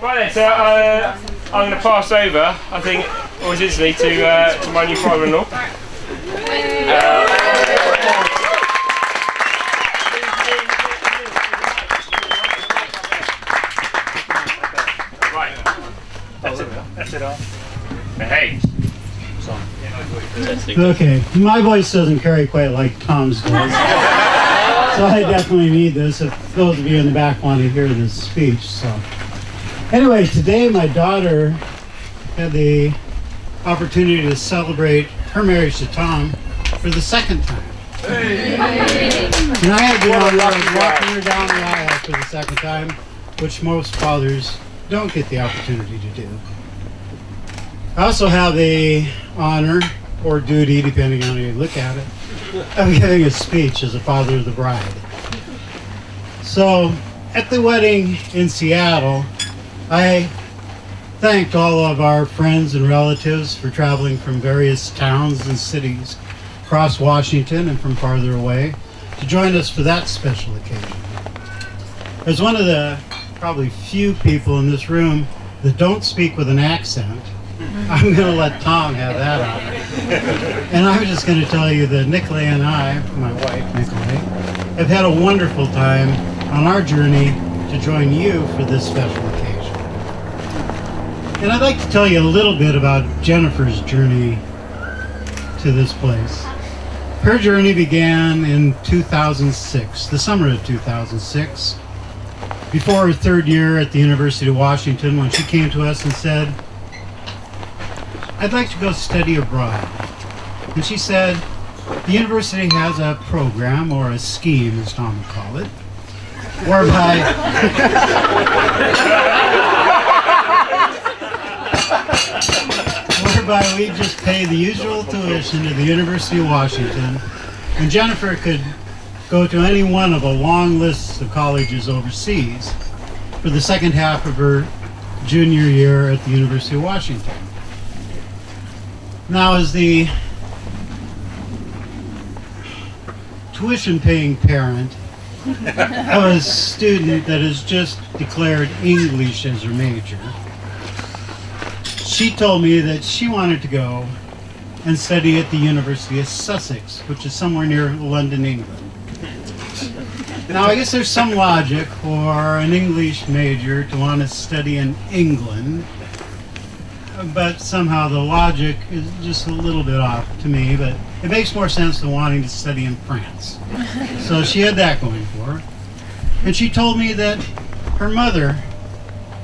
Right then, so I'm going to pass over, I think, or is it Lee, to my new father-in-law. Right. That's it all. Hey. Okay, my voice doesn't carry quite like Tom's does. So I definitely need this if those of you in the back want to hear this speech. So anyway, today my daughter had the opportunity to celebrate her marriage to Tom for the second time. Hey. And I had the honor of walking her down the aisle for the second time, which most fathers don't get the opportunity to do. I also have the honor, or duty, depending on how you look at it, of giving a speech as a father of the bride. So, at the wedding in Seattle, I thanked all of our friends and relatives for traveling from various towns and cities across Washington and from farther away to join us for that special occasion. As one of the probably few people in this room that don't speak with an accent, I'm going to let Tom have that honor. And I'm just going to tell you that Nicolay and I, my wife Nicolay, have had a wonderful time on our journey to join you for this special occasion. And I'd like to tell you a little bit about Jennifer's journey to this place. Her journey began in 2006, the summer of 2006, before her third year at the University of Washington, when she came to us and said, "I'd like to go study abroad." And she said, the university has a program, or a scheme, as Tom would call it, whereby we just pay the usual tuition to the University of Washington, and Jennifer could go to any one of a long list of colleges overseas for the second half of her junior year at the University of Washington. Now, as the tuition-paying parent of a student that has just declared English as her major, she told me that she wanted to go and study at the University of Sussex, which is somewhere near London, England. Now, I guess there's some logic for an English major to want to study in England, but somehow the logic is just a little bit off to me, but it makes more sense than wanting to study in France. So she had that going for her. And she told me that her mother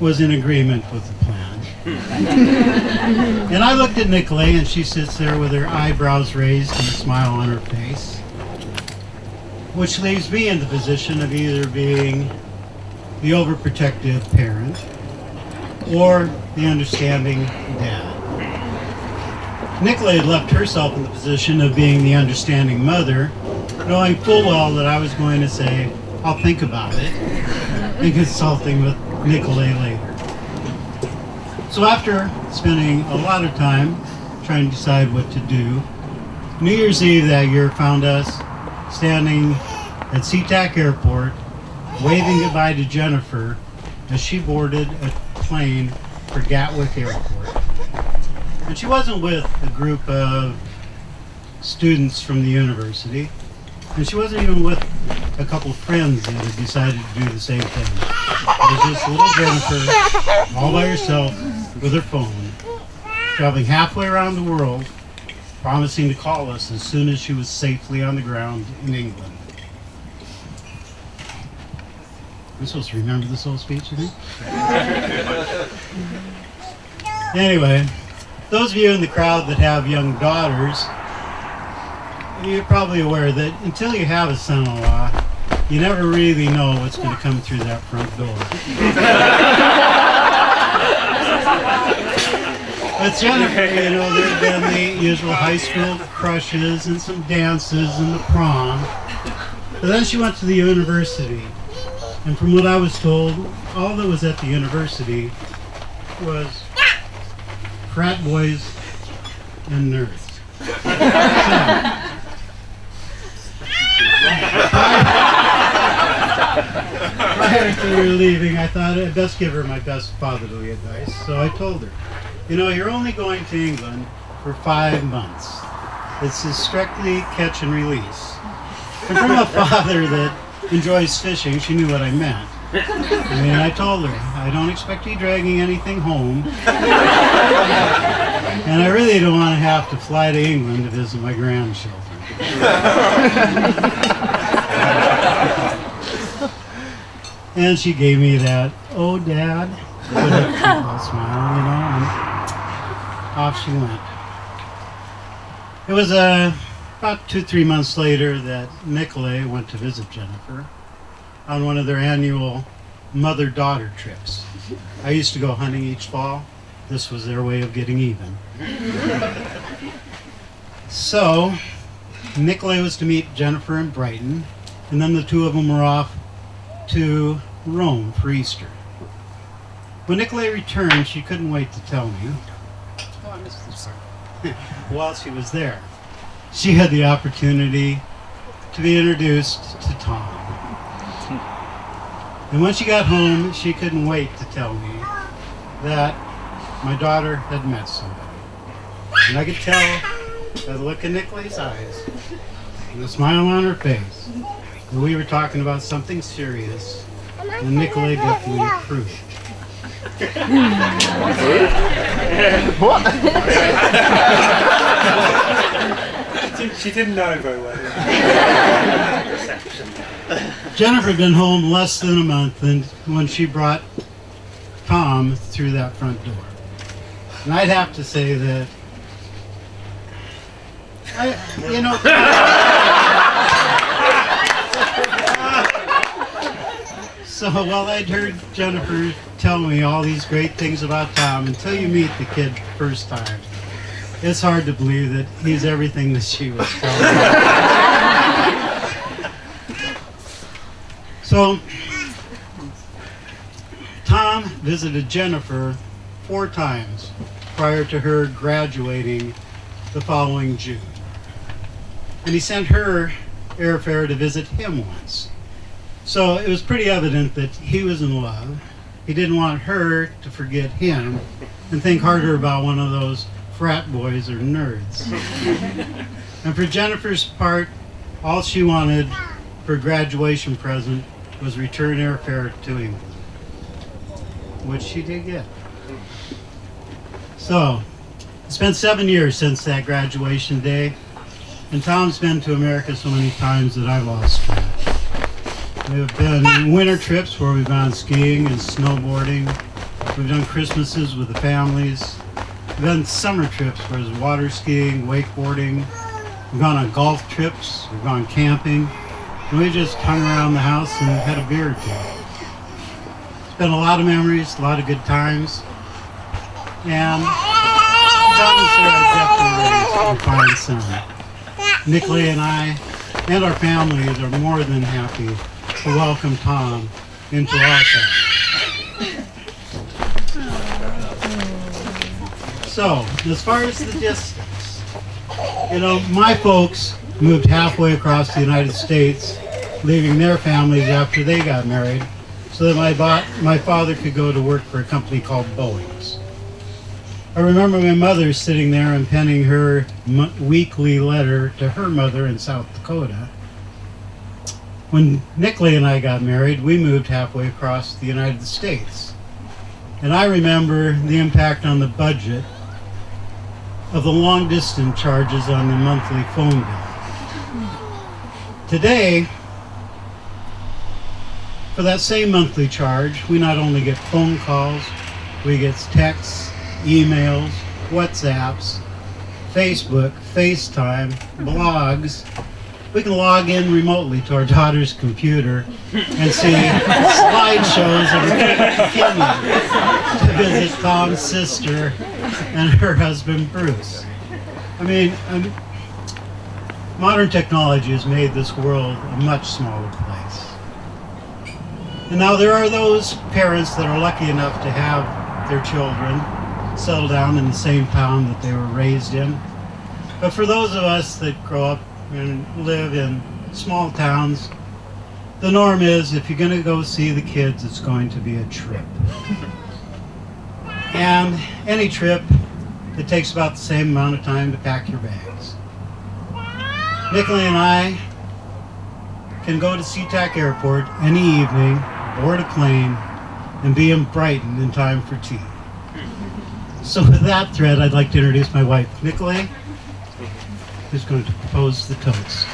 was in agreement with the plan. And I looked at Nicolay, and she sits there with her eyebrows raised and a smile on her face, which leaves me in the position of either being the overprotective parent or the understanding dad. Nicolay had left herself in the position of being the understanding mother, knowing full well that I was going to say, "I'll think about it," and consulting with Nicolay later. So after spending a lot of time trying to decide what to do, New Year's Eve that year found us standing at SeaTac Airport, waving goodbye to Jennifer as she boarded a plane for Gatwick Airport. And she wasn't with a group of students from the university, and she wasn't even with a couple of friends that had decided to do the same thing. It was just little Jennifer, all by herself, with her phone, traveling halfway around the world, promising to call us as soon as she was safely on the ground in England. I'm supposed to remember this whole speech, I think? Anyway, those of you in the crowd that have young daughters, you're probably aware that until you have a son-in-law, you never really know what's going to come through that front door. With Jennifer, you know, there have been the usual high school crushes and some dances and the prom. But then she went to the university. And from what I was told, all that was at the university was frat boys and nerds. prior to her leaving, I thought I'd best give her my best fatherly advice. So I told her, you know, you're only going to England for 5 months. This is strictly catch and release. And from a father that enjoys fishing, she knew what I meant. I mean, I told her, I don't expect you dragging anything home. And I really don't want to have to fly to England to visit my grandchildren. And she gave me that, oh, Dad, with a little smile, you know, and off she went. It was about 2-3 months later that Nicolay went to visit Jennifer on one of their annual mother-daughter trips. I used to go hunting each fall. This was their way of getting even. So, Nicolay was to meet Jennifer in Brighton, and then the two of them were off to Rome for Easter. When Nicolay returned, she couldn't wait to tell me. Oh, I missed this part. While she was there, she had the opportunity to be introduced to Tom. And when she got home, she couldn't wait to tell me that my daughter had met somebody. And I could tell by the look in Nicolay's eyes and the smile on her face that we were talking about something serious, and Nicolay definitely approved. What? She didn't know very well. Jennifer had been home less than a month and when she brought Tom through that front door. And I'd have to say that, so while I'd heard Jennifer tell me all these great things about Tom, until you meet the kid first time, it's hard to believe that he's everything that she was telling me. So, Tom visited Jennifer 4 times prior to her graduating the following June. And he sent her airfare to visit him once. So it was pretty evident that he was in love. He didn't want her to forget him and think harder about one of those frat boys or nerds. And for Jennifer's part, all she wanted for graduation present was return airfare to England, which she did get. So, it's been 7 years since that graduation day, and Tom's been to America so many times that I've lost track. We've been winter trips where we've gone skiing and snowboarding. We've done Christmases with the families. We've done summer trips where there's water skiing, wakeboarding. We've gone on golf trips. We've gone camping. And we just hung around the house and had a beer or two. It's been a lot of memories, a lot of good times. And Tom and Sarah definitely raised a fine son. Nicolay and I and our families are more than happy to welcome Tom into our family. So, as far as the distance, my folks moved halfway across the United States, leaving their families after they got married, so that my father could go to work for a company called Boeing's. I remember my mother sitting there and penning her weekly letter to her mother in South Dakota. When Nicolay and I got married, we moved halfway across the United States. And I remember the impact on the budget of the long-distance charges on the monthly phone bill. Today, for that same monthly charge, we not only get phone calls, we get texts, emails, WhatsApps, Facebook, FaceTime, blogs. We can log in remotely to our daughter's computer and see slideshows of Kimmy to visit Tom's sister and her husband Bruce. I mean, modern technology has made this world a much smaller place. And now there are those parents that are lucky enough to have their children settle down in the same town that they were raised in. But for those of us that grow up and live in small towns, the norm is if you're going to go see the kids, it's going to be a trip. And any trip, it takes about the same amount of time to pack your bags. Nicolay and I can go to SeaTac Airport any evening, board a plane, and be in Brighton in time for tea. So with that thread, I'd like to introduce my wife, Nicolay, who's going to propose the toast.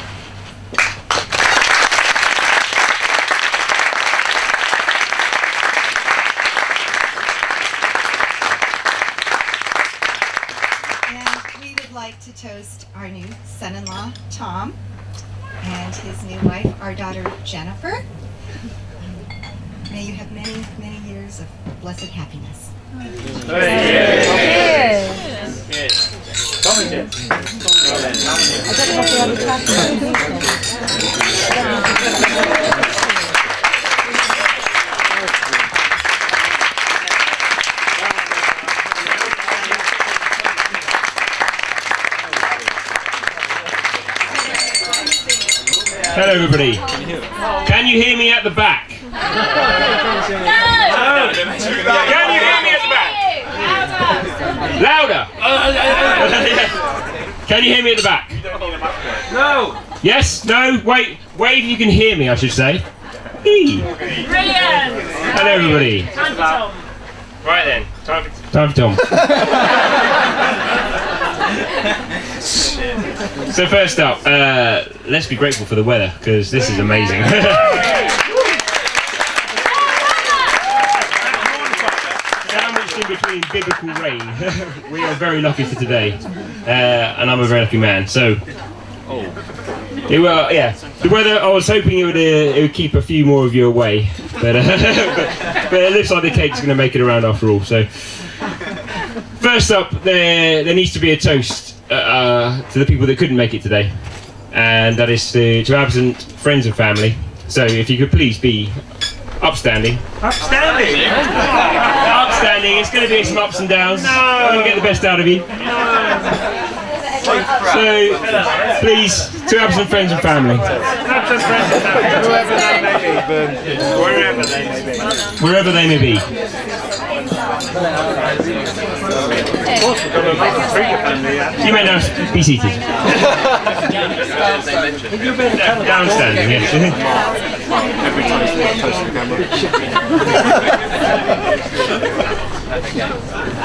And we would like to toast our new son-in-law, Tom, and his new wife, our daughter, Jennifer. May you have many, many years of blessed happiness. Hello, everybody. Can you hear me at the back? Can you hear me at the back? Louder. Can you hear me at the back? No. Yes? No? Wait. Wave if you can hear me, I should say. Brilliant. Hello, everybody. Time for Tom. Right then. Time for Tom. So first up, let's be grateful for the weather, because this is amazing. Sandwiched in between biblical rain. We are very lucky for today, and I'm a very lucky man. So, the weather. I was hoping it would keep a few more of you away, but it looks like the cake's going to make it around after all. So, first up, there needs to be a toast to the people that couldn't make it today, and that is to absent friends and family. So if you could please be upstanding. Upstanding? Upstanding. It's going to be some ups and downs. I'm going to get the best out of you. So please, to absent friends and family. Absent friends and family. Wherever they may be. Wherever they may be. You may now be seated. Downstanding, yes. Every time you post the camera.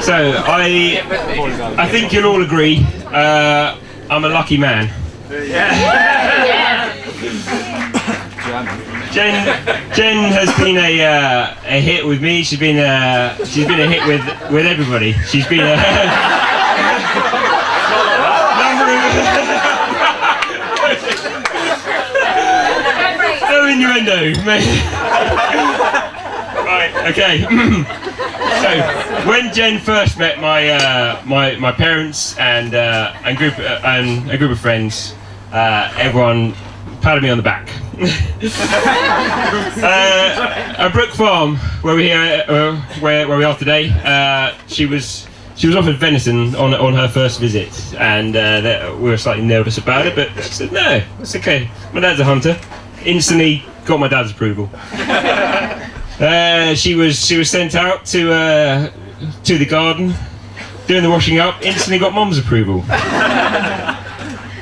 So, I think you'll all agree, I'm a lucky man. Jen has been a hit with me. She's been a hit with everybody. She's been a no innuendo, mate. Right, okay. So when Jen first met my parents and a group of friends, everyone patted me on the back. At Brook Farm, where we are today, she was offered venison on her first visit, and we were slightly nervous about it, but she said no, it's okay. My dad's a hunter. Instantly got my dad's approval. She was sent out to the garden, doing the washing up. Instantly got Mum's approval.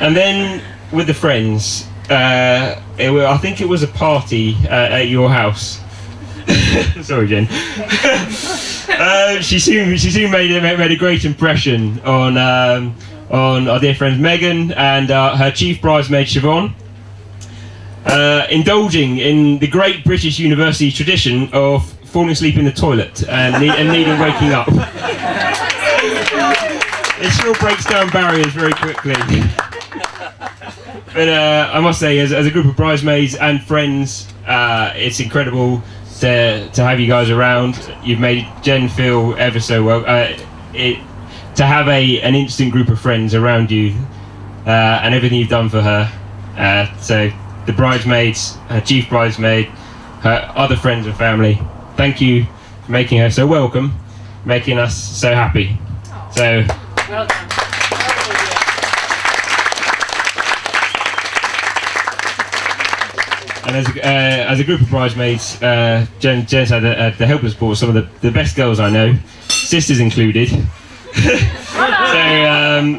And then with the friends, I think it was a party at your house. Sorry, Jen. She soon made a great impression on our dear friends Megan and her chief bridesmaid Siobhan. Indulging in the great British university tradition of falling asleep in the toilet and needing waking up. It sure breaks down barriers very quickly. But I must say, as a group of bridesmaids and friends, it's incredible to have you guys around. You've made Jen feel ever so well. To have an instant group of friends around you and everything you've done for her. So the bridesmaids, her chief bridesmaid, her other friends and family, thank you for making her so welcome, making us so happy. So, Well done. as a group of bridesmaids, Jen's had the help us brought some of the best girls I know, sisters included. So,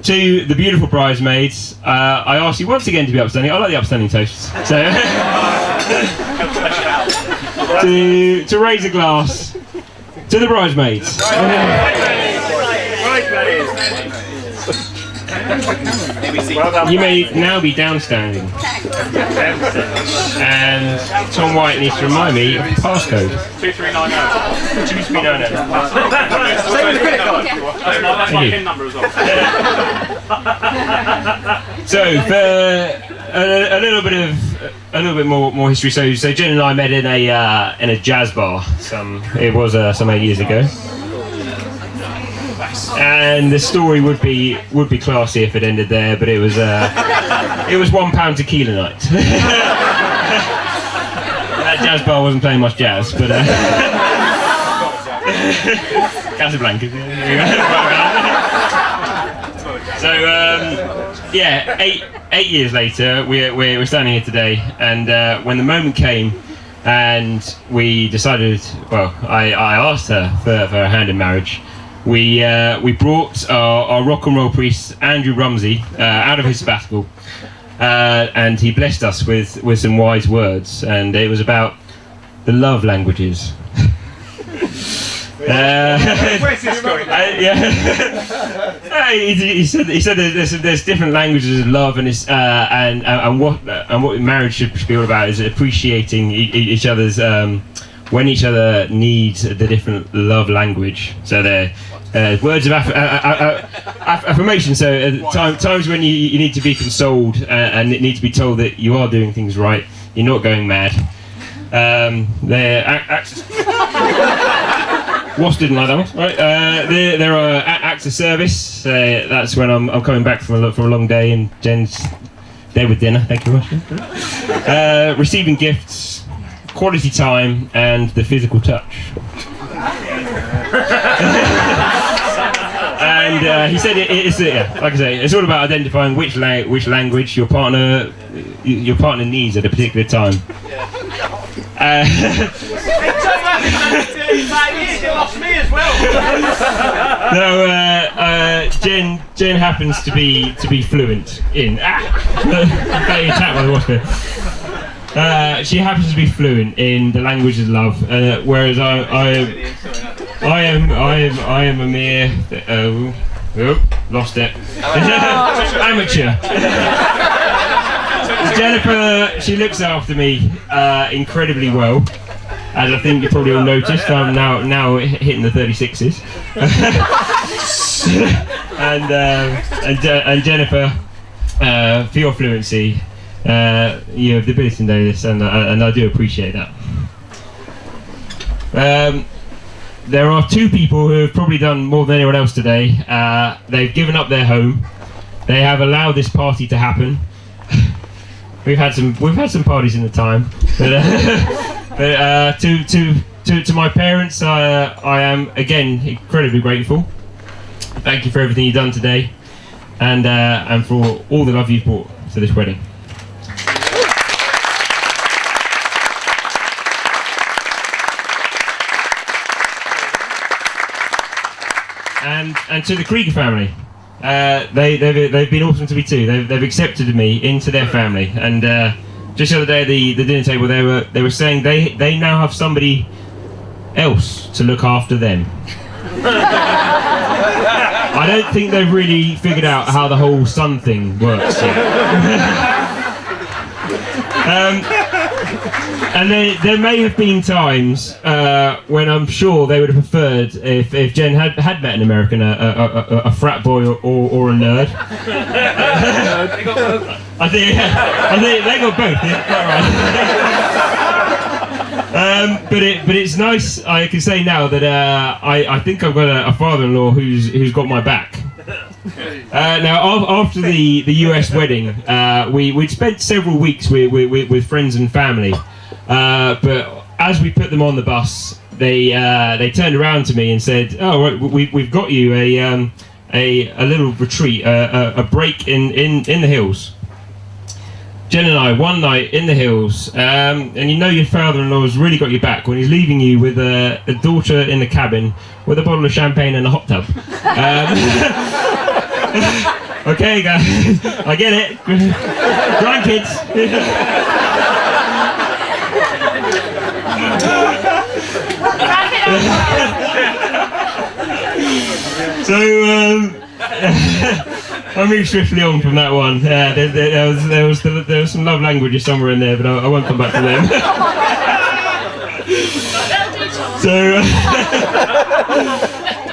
to the beautiful bridesmaids, I ask you once again to be upstanding. I like the upstanding toasts. So, to raise a glass to the bridesmaids. You may now be downstanding. And Tom White needs to remind me of the passcode. 2390. 2390. Same with the credit card. That's my PIN number as well. So for a little bit more history. So Jen and I met in a jazz bar. some 8 years ago. And the story would be classy if it ended there, but it was £1 tequila night. That jazz bar wasn't playing much jazz, but Casablanca. So yeah, 8 years later, we're standing here today, and when the moment came, and we decided, well, I asked her for a hand in marriage. We brought our rock and roll priest Andrew Rumsey out of his sabbatical, and he blessed us with some wise words, and it was about the love languages. Where's this going? He said there's different languages of love, and it's and what marriage should be all about is appreciating each other's when each other needs the different love language. So they're words of affirmation. So times when you need to be consoled and need to be told that you are doing things right, you're not going mad. Ross didn't like that one, right? There are acts of service. That's when I'm coming back from a long day and Jen's there with dinner. Thank you, Ross. Receiving gifts, quality time, and the physical touch. And he said it's like I say, it's all about identifying which language your partner needs at a particular time. No, Jen happens to be fluent in. She happens to be fluent in the language of love, whereas I am a mere lost it. Amateur. Jennifer, she looks after me incredibly well, as I think you probably all noticed. I'm now hitting the 36s. and Jennifer, for your fluency, you have the ability to know this, and I do appreciate that. There are 2 people who have probably done more than anyone else today. They've given up their home. They have allowed this party to happen. We've had some parties in the time, but to my parents, I am again incredibly grateful. Thank you for everything you've done today, and for all the love you've brought to this wedding. And to the Krieger family, they've been awesome to me too. They've accepted me into their family, and just the other day at the dinner table they were saying they now have somebody else to look after them. I don't think they've really figured out how the whole son thing works yet. And there may have been times when I'm sure they would have preferred if Jen had met an American, a frat boy or a nerd. I think they got both. Yeah, right. But it's nice. I can say now that I think I've got a father-in-law who's got my back. Now, after the US wedding, we'd spent several weeks with friends and family. But as we put them on the bus, they turned around to me and said, "Oh, right, we've got you a little retreat, a break in the hills." Jen and I, one night in the hills, and you know your father-in-law's really got your back when he's leaving you with a daughter in the cabin with a bottle of champagne and a hot tub. Okay, guys, I get it. Grandkids. So, I moved swiftly on from that one. There was some love languages somewhere in there, but I won't come back to them.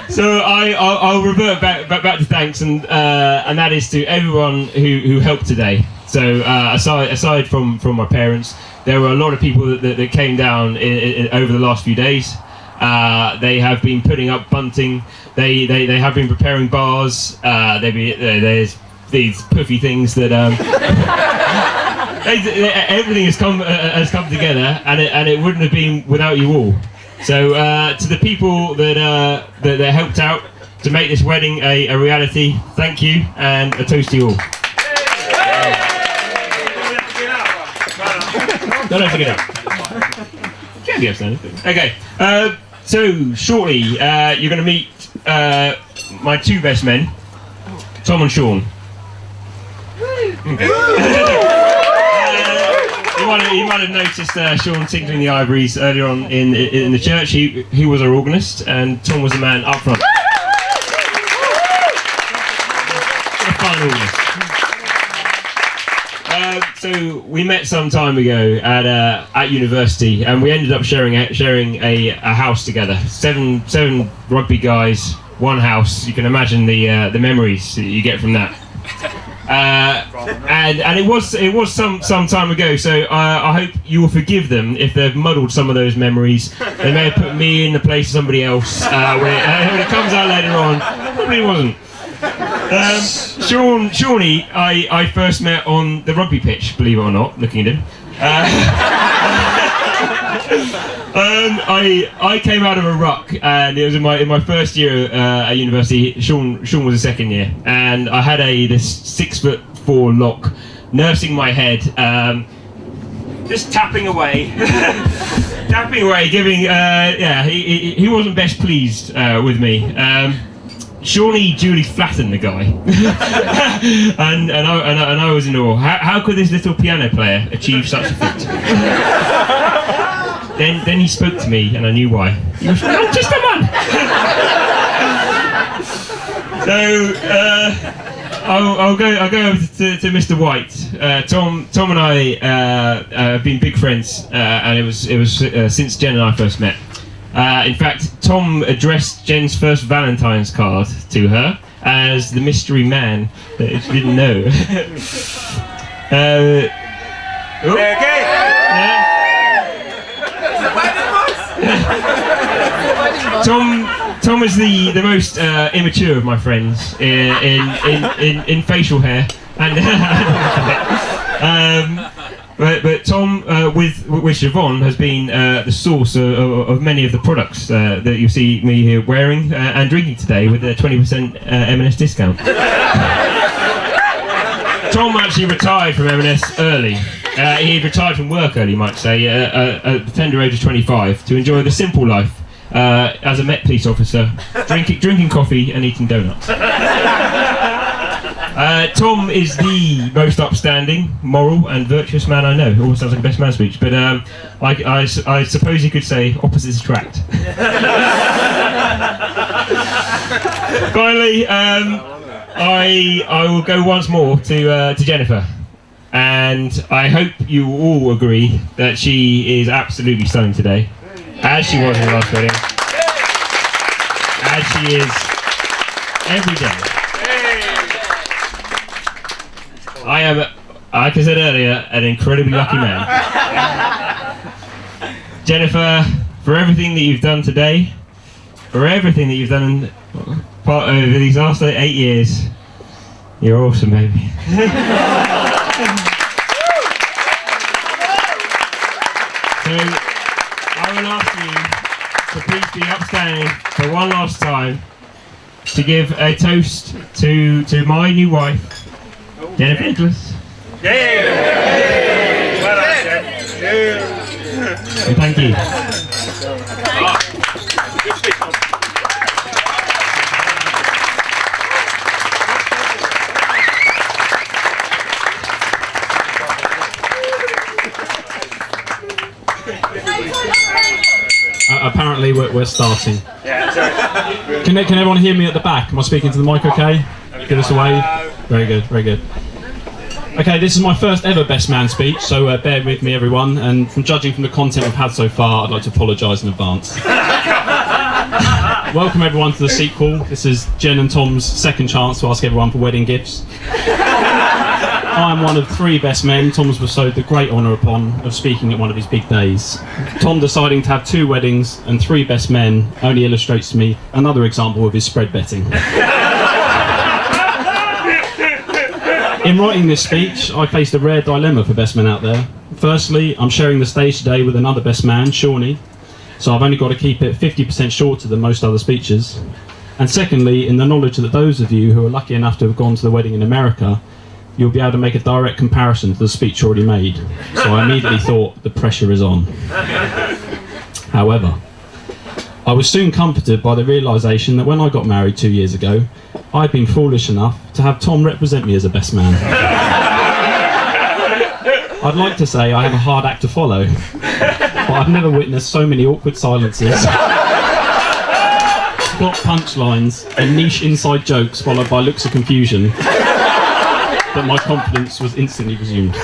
So I'll revert back to thanks, and that is to everyone who helped today. So aside from my parents, there were a lot of people that came down over the last few days. They have been putting up bunting. They have been preparing bars. There's these puffy things that everything has come together, and it wouldn't have been without you all. So to the people that helped out to make this wedding a reality, thank you, and a toast to you all. Don't have to get up. Can't be upstanding. Okay. So shortly, you're going to meet my two best men, Tom and Sean. Okay. You might have noticed Sean tinkling the ivories earlier on in the church. He was our organist, and Tom was the man up front. A fine organist. So we met some time ago at university, and we ended up sharing a house together. Seven rugby guys, one house. You can imagine the memories that you get from that. And it was some time ago. So I hope you will forgive them if they've muddled some of those memories. They may have put me in the place of somebody else. When it comes out later on, probably wasn't. Shawnee, I first met on the rugby pitch, believe it or not, looking at him. I came out of a ruck, and it was in my first year at university. Sean was the second year, and I had this 6'4" lock nursing my head, just tapping away, giving. He wasn't best pleased with me. Shawnee duly flattened the guy, and I was in awe. How could this little piano player achieve such a feat? Then he spoke to me, and I knew why. He was just a man. So I'll go over to Mr. White. Tom and I have been big friends, and it was since Jen and I first met. In fact, Tom addressed Jen's first Valentine's card to her as the mystery man that she didn't know. Tom is the most immature of my friends in facial hair, and but Tom with Siobhan has been the source of many of the products that you see me here wearing and drinking today with a 20% M&S discount. Tom actually retired from M&S early. He retired from work early, you might say, at the tender age of 25 to enjoy the simple life as a Met police officer, drinking coffee and eating donuts. Tom is the most upstanding, moral and virtuous man I know. Almost sounds like a best man speech, but I suppose you could say opposites attract. Finally, I will go once more to Jennifer, and I hope you all agree that she is absolutely stunning today, as she was in the last wedding, as she is every day. I am, like I said earlier, an incredibly lucky man. Jennifer, for everything that you've done today, for everything that you've done over these last 8 years, you're awesome, baby. So, I will ask you to please be upstanding for one last time to give a toast to my new wife, Jennifer Nicholas, Thank you. Apparently we're starting. Can everyone hear me at the back? Am I speaking to the mic okay? Give us a wave. Very good, very good. Okay, this is my first ever Best Man speech, so bear with me everyone, and from judging from the content we've had so far, I'd like to apologise in advance. Welcome everyone to the sequel. This is Jen and Tom's second chance to ask everyone for wedding gifts. I am one of 3 best men Tom was bestowed the great honour upon of speaking at one of his big days. Tom deciding to have 2 weddings and 3 best men only illustrates to me another example of his spread betting. In writing this speech, I faced a rare dilemma for best men out there. Firstly, I'm sharing the stage today with another best man, Shawnee, so I've only got to keep it 50% shorter than most other speeches. And secondly, in the knowledge that those of you who are lucky enough to have gone to the wedding in America, you'll be able to make a direct comparison to the speech already made. So I immediately thought, the pressure is on. However, I was soon comforted by the realisation that when I got married 2 years ago, I'd been foolish enough to have Tom represent me as a best man. I'd like to say I have a hard act to follow, but I've never witnessed so many awkward silences, plot punchlines, and niche inside jokes followed by looks of confusion that my confidence was instantly resumed.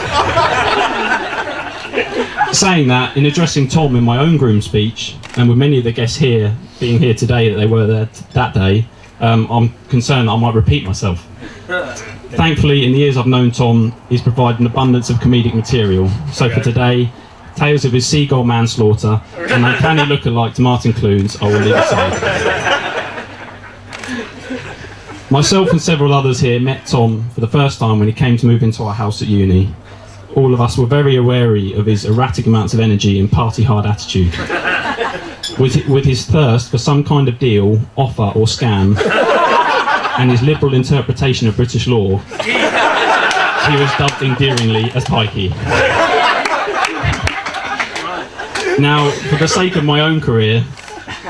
Saying that, in addressing Tom in my own groom speech, and with many of the guests here being here today that they were there that day, I'm concerned that I might repeat myself. Thankfully, in the years I've known Tom, he's provided an abundance of comedic material. So for today, tales of his seagull manslaughter and uncanny look-alike to Martin Clunes I will leave aside. Myself and several others here met Tom for the first time when he came to move into our house at uni. All of us were very wary of his erratic amounts of energy and party-hard attitude. With his thirst for some kind of deal, offer or scam, and his liberal interpretation of British law, he was dubbed endearingly as Pikey. Now, for the sake of my own career,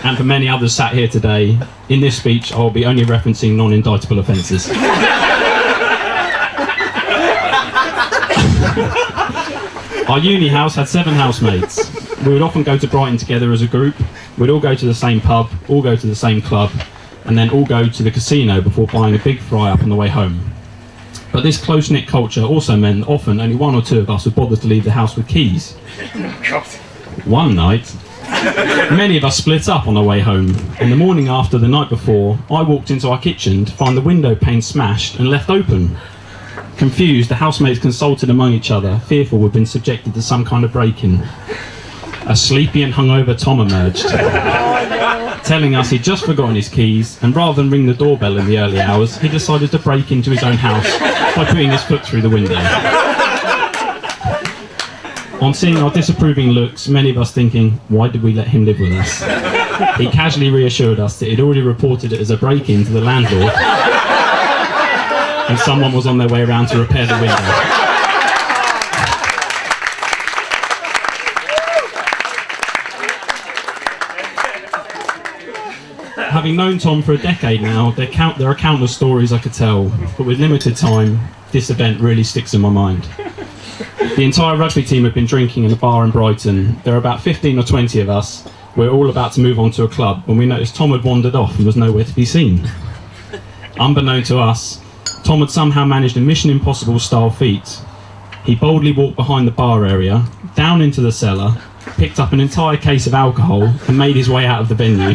and for many others sat here today, in this speech I will be only referencing non-indictable offences. Our uni house had 7 housemates. We would often go to Brighton together as a group. We'd all go to the same pub, all go to the same club, and then all go to the casino before buying a big fry-up on the way home. But this close-knit culture also meant that often only 1 or 2 of us would bother to leave the house with keys. One night, many of us split up on our way home, and the morning after the night before, I walked into our kitchen to find the window pane smashed and left open. Confused, the housemates consulted among each other, fearful we'd been subjected to some kind of break-in. A sleepy and hungover Tom emerged, telling us he'd just forgotten his keys, and rather than ring the doorbell in the early hours, he decided to break into his own house by putting his foot through the window. On seeing our disapproving looks, many of us thinking, why did we let him live with us? He casually reassured us that he'd already reported it as a break-in to the landlord, and someone was on their way around to repair the window. Having known Tom for a decade now, there are countless stories I could tell, but with limited time, this event really sticks in my mind. The entire rugby team had been drinking in a bar in Brighton. There were about 15 or 20 of us. We were all about to move on to a club when we noticed Tom had wandered off and was nowhere to be seen. Unbeknown to us, Tom had somehow managed a Mission Impossible style feat. He boldly walked behind the bar area, down into the cellar, picked up an entire case of alcohol and made his way out of the venue.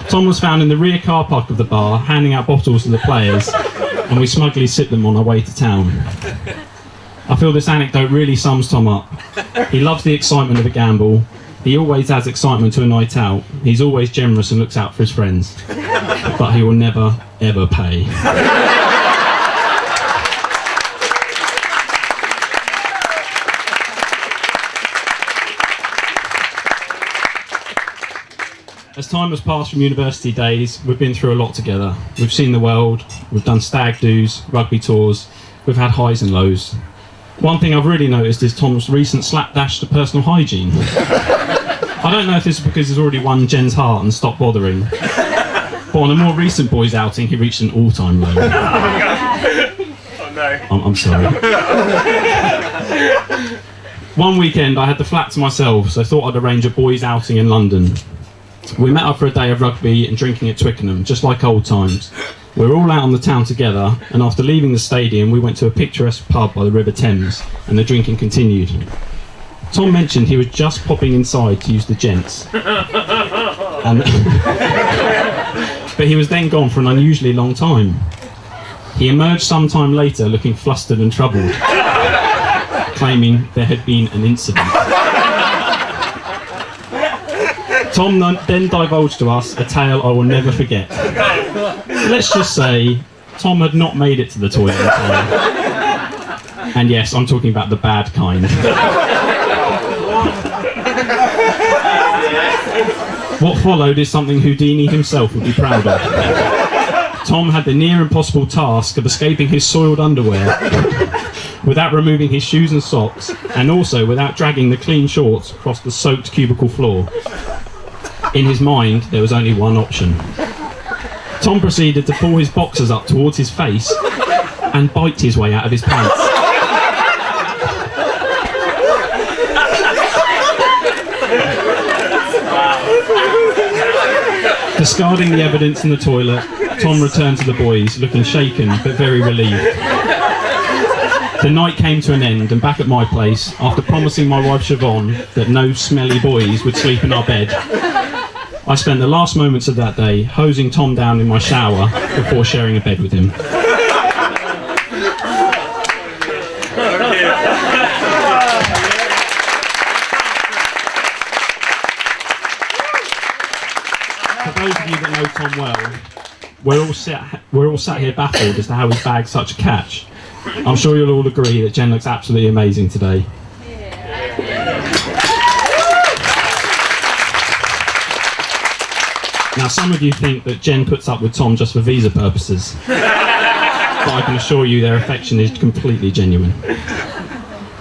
Tom was found in the rear car park of the bar, handing out bottles to the players, and we smugly sipped them on our way to town. I feel this anecdote really sums Tom up. He loves the excitement of a gamble. He always adds excitement to a night out. He's always generous and looks out for his friends. But he will never, ever pay. As time has passed from university days, we've been through a lot together. We've seen the world, we've done stag do's, rugby tours, we've had highs and lows. One thing I've really noticed is Tom's recent slapdash to personal hygiene. I don't know if this is because he's already won Jen's heart and stopped bothering, but on a more recent boys outing he reached an all-time low. Oh no. I'm sorry. One weekend I had the flat to myself, so I thought I'd arrange a boys outing in London. We met up for a day of rugby and drinking at Twickenham, just like old times. We were all out on the town together, and after leaving the stadium we went to a picturesque pub by the River Thames, and the drinking continued. Tom mentioned he was just popping inside to use the gents. And but he was then gone for an unusually long time. He emerged sometime later looking flustered and troubled, claiming there had been an incident. Tom then divulged to us a tale I will never forget. Let's just say, Tom had not made it to the toilet in time. And yes, I'm talking about the bad kind. What followed is something Houdini himself would be proud of. Tom had the near impossible task of escaping his soiled underwear without removing his shoes and socks, and also without dragging the clean shorts across the soaked cubicle floor. In his mind, there was only one option. Tom proceeded to pull his boxers up towards his face and bite his way out of his pants. Discarding the evidence in the toilet, Tom returned to the boys, looking shaken but very relieved. The night came to an end, and back at my place, after promising my wife Siobhan that no smelly boys would sleep in our bed, I spent the last moments of that day hosing Tom down in my shower before sharing a bed with him. For those of you that know Tom well, we're all sat here baffled as to how he bagged such a catch. I'm sure you'll all agree that Jen looks absolutely amazing today. Now, some of you think that Jen puts up with Tom just for visa purposes, but I can assure you their affection is completely genuine.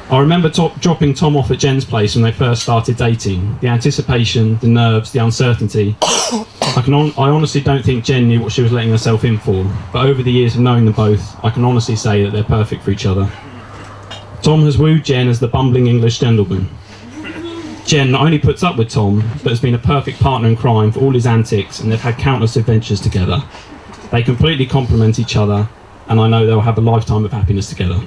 I remember dropping Tom off at Jen's place when they first started dating. The anticipation, the nerves, the uncertainty. I honestly don't think Jen knew what she was letting herself in for, but over the years of knowing them both, I can honestly say that they're perfect for each other. Tom has wooed Jen as the bumbling English gentleman. Jen not only puts up with Tom, but has been a perfect partner in crime for all his antics, and they've had countless adventures together. They completely complement each other, and I know they'll have a lifetime of happiness together.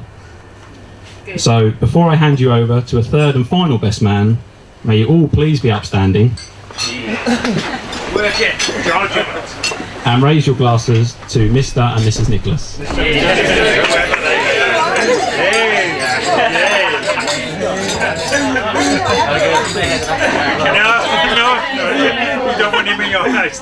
Good. So, before I hand you over to a third and final best man, may you all please be upstanding. Work it. Charge it. And raise your glasses to Mr. and Mrs. Nicholas. No, you don't want him in your house.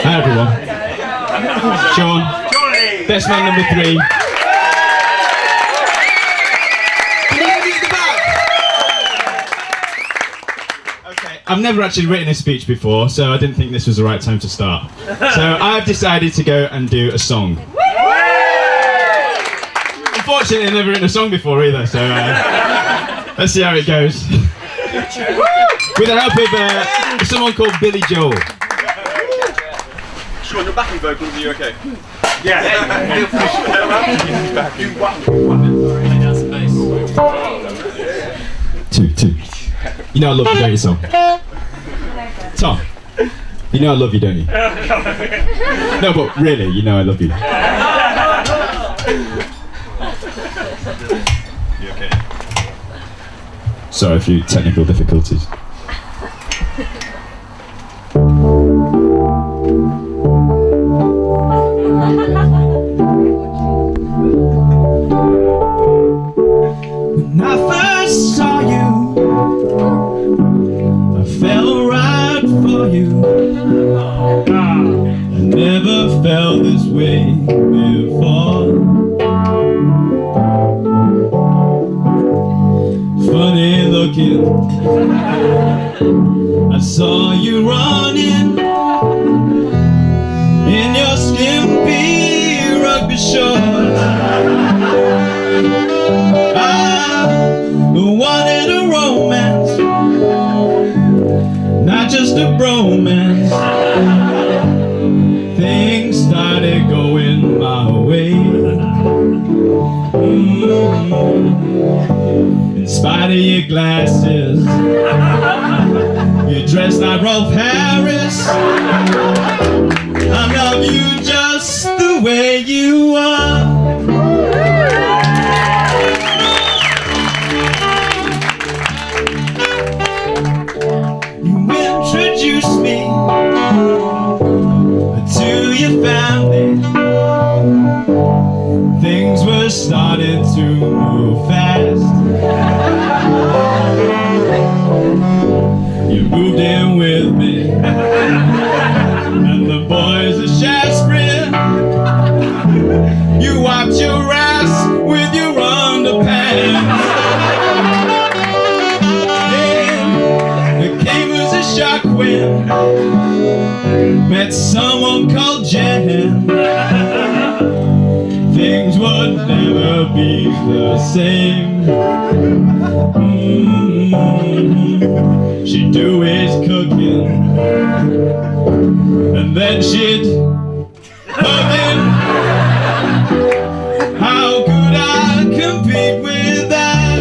Hi everyone. Sean, Johnny! best man number 3. Okay, I've never actually written a speech before, so I didn't think this was the right time to start. So I've decided to go and do a song. Unfortunately, I've never written a song before either, so let's see how it goes. With the help of someone called Billy Joel. Sean, your backing vocals, are you okay? Yeah. Two. You know I love you, don't you, Tom? Tom, you know I love you, don't you? No, but really, you know I love you. You okay? Sorry for your technical difficulties. When I first saw you, I fell right for you. I never felt this way before. For I saw you running in your skimpy rugby shorts. I wanted a romance, not just a bromance. Things started going my way. In spite of your glasses, you're dressed like Rolf Harris. I love you just the way you are. You introduced me to your family. Things were starting to move fast. You moved in with me, and the boys are Shaftesbury. You wiped your ass with your underpants. Then there came as a shock when met someone called Jen. Things would never be the same. She'd do his cooking, and then she'd hug him. How could I compete with that?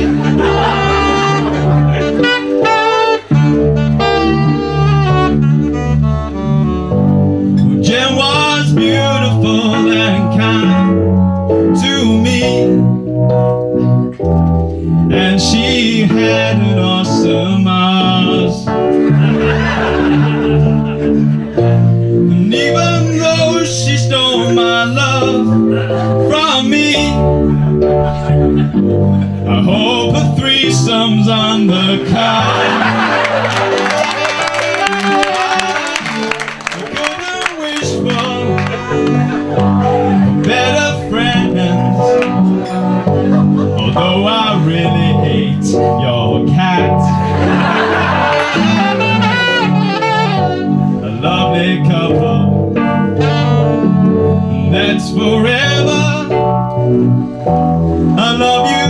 Jen was beautiful and kind to me, and she had an awesome eyes. And even though she stole my love from me, I hope a threesome's on the card. I couldn't wish for better friends, although I really hate your cat. A lovely couple, that's forever. I love you